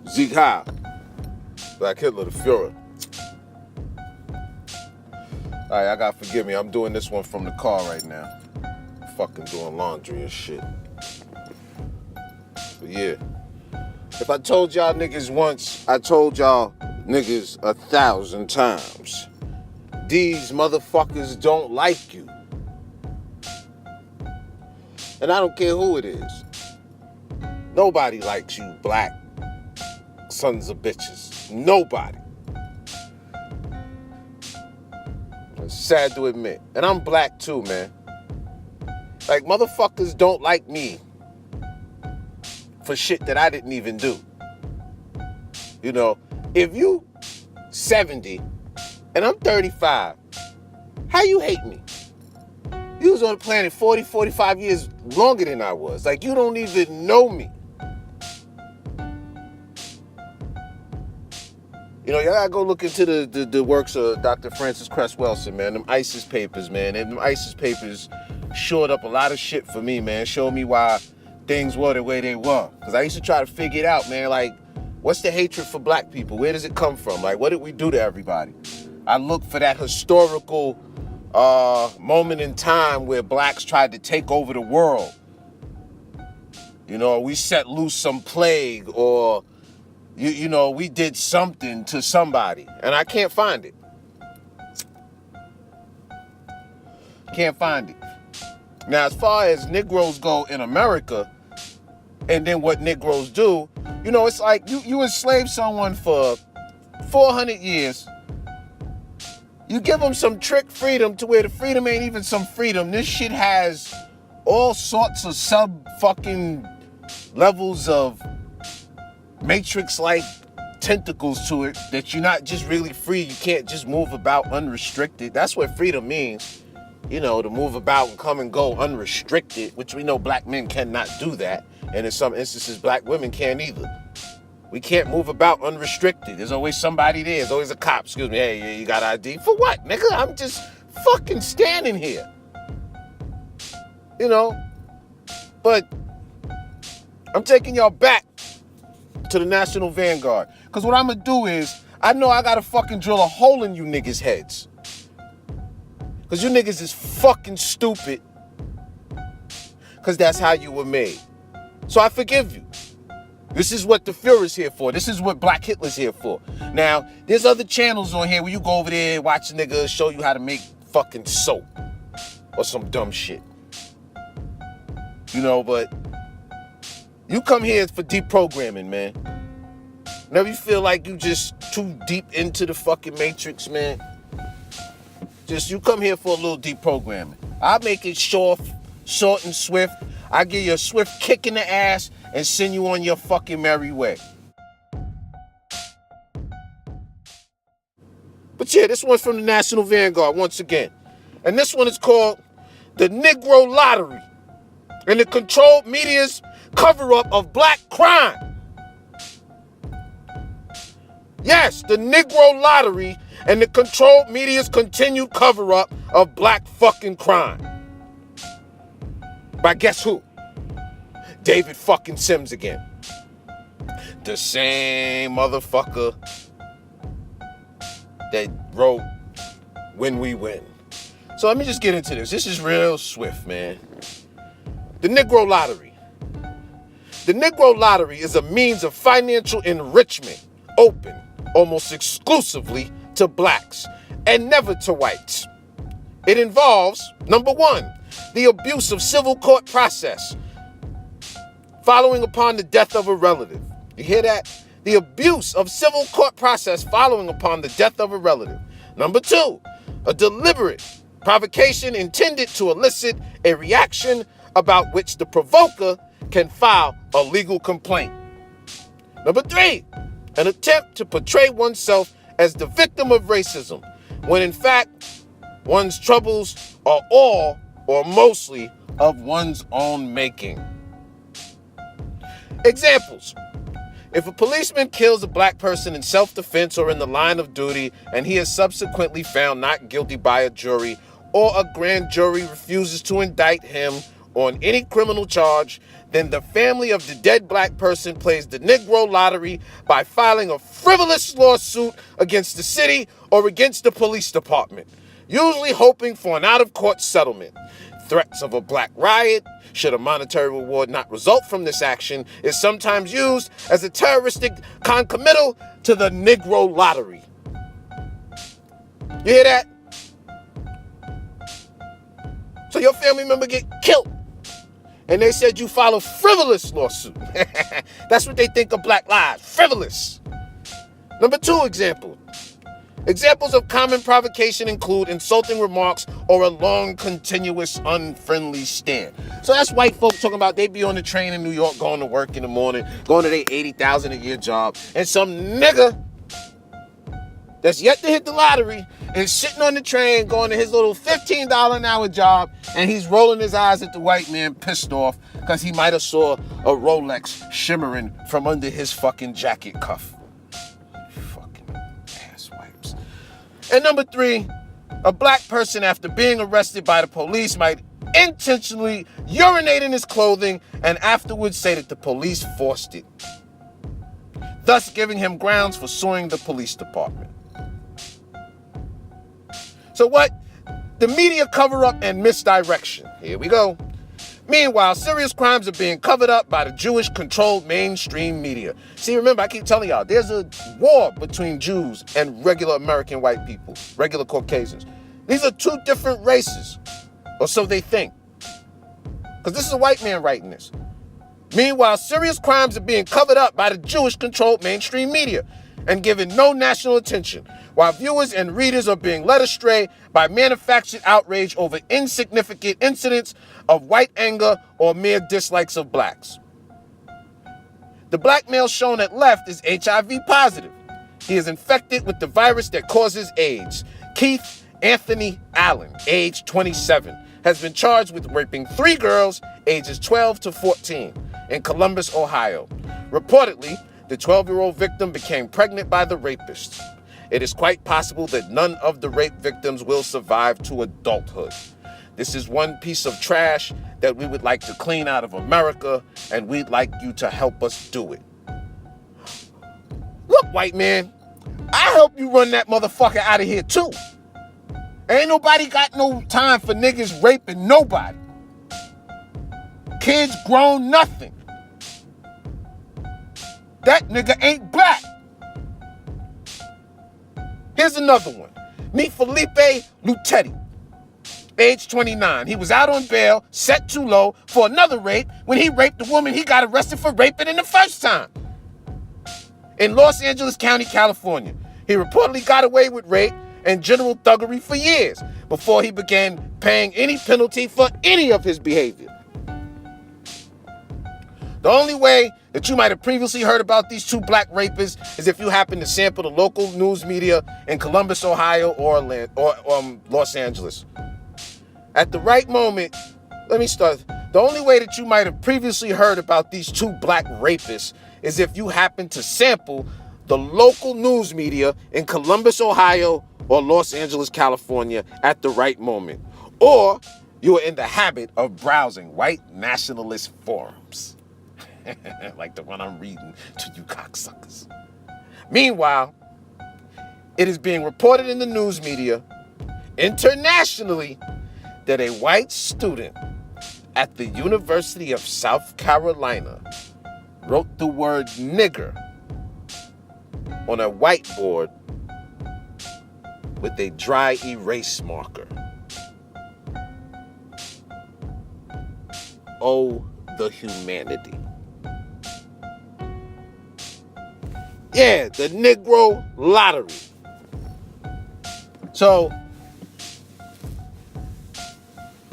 Sieg Heil. Black Hitler, the Fuhrer. All right, I gotta forgive me. I'm doing this one from the car right now. Fucking doing laundry and shit. But yeah. If I told y'all niggas once, I told y'all niggas 1,000 times. These motherfuckers don't like you. And I don't care who it is. Nobody likes you, black sons of bitches. Nobody. It's sad to admit. And I'm black too, man. Like, motherfuckers don't like me for shit that I didn't even do. You know, if you 70 and I'm 35, how you hate me? You was on the planet 40, 45 years longer than I was. Like, you don't even know me. You know, y'all gotta go look into the works of Dr. Francis Cress Welsing, man. Them ISIS papers, man. And them ISIS papers shored up a lot of shit for me, man. Showed me why things were the way they were. Because I used to try to figure it out, man. Like, what's the hatred for black people? Where does it come from? Like, what did we do to everybody? I look for that historical moment in time where blacks tried to take over the world. You know, we set loose some plague, or you know, we did something to somebody, and I can't find it. Can't find it. Now, as far as Negroes go in America, and then what Negroes do, you know, it's like you enslave someone for 400 years. You give them some trick freedom to where the freedom ain't even some freedom. This shit has all sorts of sub-fucking levels of Matrix-like tentacles to it that you're not just really free. You can't just move about unrestricted. That's what freedom means. You know, to move about and come and go unrestricted, which we know black men cannot do that. And in some instances, black women can't either. We can't move about unrestricted. There's always somebody there. There's always a cop. Excuse me. Hey, you got ID? For what, nigga? I'm just fucking standing here. You know? But I'm taking y'all back to the National Vanguard. Because what I'm going to do is, I know I got to fucking drill a hole in you niggas' heads. Because you niggas is fucking stupid. Because that's how you were made. So I forgive you. This is what the Fuhrer's here for. This is what Black Hitler's here for. Now, there's other channels on here where you go over there and watch a nigga show you how to make fucking soap. Or some dumb shit. You know, but you come here for deprogramming, man. Whenever you feel like you just too deep into the fucking matrix, man, just you come here for a little deprogramming. I'll make it short and swift. I'll give you a swift kick in the ass and send you on your fucking merry way. But yeah, this one's from the National Vanguard once again. And this one is called The Negro-Lottery and the Controlled Media's Cover-Up of Black Crime. Yes, the Negro-Lottery and the controlled media's continued cover-up of black fucking crime. By guess who? David fucking Sims again. The same motherfucker that wrote When We Win. So let me just get into this. This is real swift, man. The Negro-Lottery. The Negro-Lottery is a means of financial enrichment open almost exclusively to blacks and never to whites. It involves, number one, the abuse of civil court process following upon the death of a relative. You hear that? The abuse of civil court process following upon the death of a relative. Number two, a deliberate provocation intended to elicit a reaction about which the provoker can file a legal complaint. Number three, an attempt to portray oneself as the victim of racism, when in fact, one's troubles are all or mostly of one's own making. Examples. If a policeman kills a black person in self-defense or in the line of duty, and he is subsequently found not guilty by a jury, or a grand jury refuses to indict him on any criminal charge, then the family of the dead black person plays the Negro lottery by filing a frivolous lawsuit against the city or against the police department, usually hoping for an out-of-court settlement. Threats of a black riot, should a monetary reward not result from this action, is sometimes used as a terroristic concomitant to the Negro lottery. You hear that? So your family member get killed, and they said you file a frivolous lawsuit. That's what they think of black lives, frivolous. Number 2 example. Examples of common provocation include insulting remarks or a long, continuous, unfriendly stare. So that's white folks talking about they be on the train in New York going to work in the morning, going to their $80,000 a year job, and some nigga that's yet to hit the lottery is sitting on the train going to his little $15 an hour job, and he's rolling his eyes at the white man, pissed off because he might have saw a Rolex shimmering from under his fucking jacket cuff. Fucking ass wipes. And number 3, a black person after being arrested by the police might intentionally urinate in his clothing and afterwards say that the police forced it, thus giving him grounds for suing the police department. So what? The media cover-up and misdirection. Here we go. Meanwhile, serious crimes are being covered up by the Jewish-controlled mainstream media. See, remember, I keep telling y'all, there's a war between Jews and regular American white people, regular Caucasians. These are 2 different races, or so they think. Because this is a white man writing this. Meanwhile, serious crimes are being covered up by the Jewish-controlled mainstream media and given no national attention, while viewers and readers are being led astray by manufactured outrage over insignificant incidents of white anger or mere dislikes of blacks. The black male shown at left is HIV positive. He is infected with the virus that causes AIDS. Keith Anthony Allen, age 27, has been charged with raping 3 girls ages 12 to 14 in Columbus, Ohio. Reportedly, the 12-year-old victim became pregnant by the rapist. It is quite possible that none of the rape victims will survive to adulthood. This is one piece of trash that we would like to clean out of America, and we'd like you to help us do it. Look, white man, I help you run that motherfucker out of here too. Ain't nobody got no time for niggas raping nobody. Kids grown nothing. That nigga ain't black. Here's another one. Meet Felipe Lutetti, age 29. He was out on bail, set too low for another rape. When he raped the woman he got arrested for raping in the first time. In Los Angeles County, California, he reportedly got away with rape and general thuggery for years before he began paying any penalty for any of his behavior. The only way that you might have previously heard about these 2 black rapists is if you happen to sample the local news media in Columbus, Ohio, or Los Angeles. At the right moment, let me start. The only way that you might have previously heard about these 2 black rapists is if you happen to sample the local news media in Columbus, Ohio, or Los Angeles, California at the right moment. Or you are in the habit of browsing white nationalist forums. Like the one I'm reading to you cocksuckers. Meanwhile, it is being reported in the news media internationally that a white student at the University of South Carolina wrote the word nigger on a whiteboard with a dry erase marker. Oh, the humanity. Yeah, the Negro Lottery. So,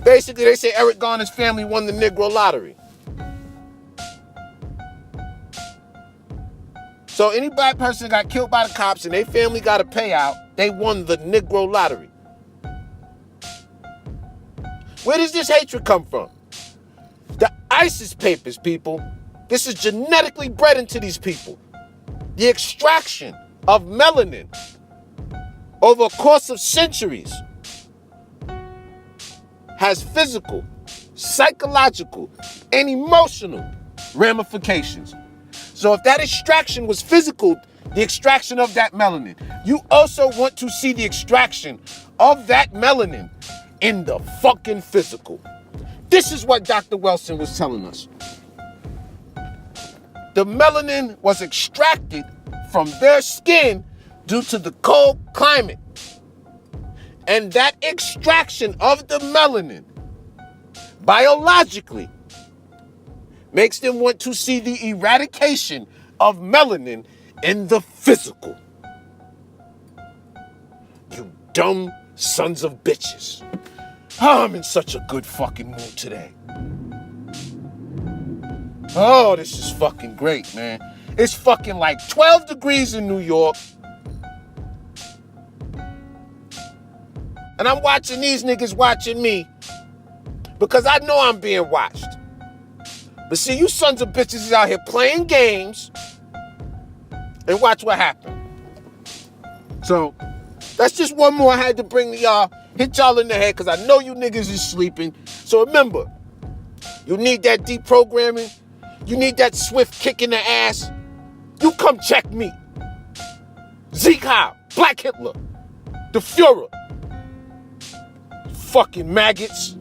basically they say Eric Garner's family won the Negro Lottery. So any black person got killed by the cops and their family got a payout, they won the Negro Lottery. Where does this hatred come from? The ISIS papers, people. This is genetically bred into these people. The extraction of melanin over a course of centuries has physical, psychological, and emotional ramifications. So if that extraction was physical, the extraction of that melanin, you also want to see the extraction of that melanin in the fucking physical. This is what Dr. Wilson was telling us. The melanin was extracted from their skin due to the cold climate. And that extraction of the melanin, biologically, makes them want to see the eradication of melanin in the physical. You dumb sons of bitches. Oh, I'm in such a good fucking mood today. Oh, this is fucking great, man. It's fucking like 12 degrees in New York. And I'm watching these niggas watching me because I know I'm being watched. But see, you sons of bitches is out here playing games, and watch what happened. So, that's just one more I had to bring to y'all, hit y'all in the head, because I know you niggas is sleeping. So remember, you need that deprogramming, you need that swift kick in the ass, you come check me. Zeke Howe, Black Hitler, the Fuhrer. Fucking maggots.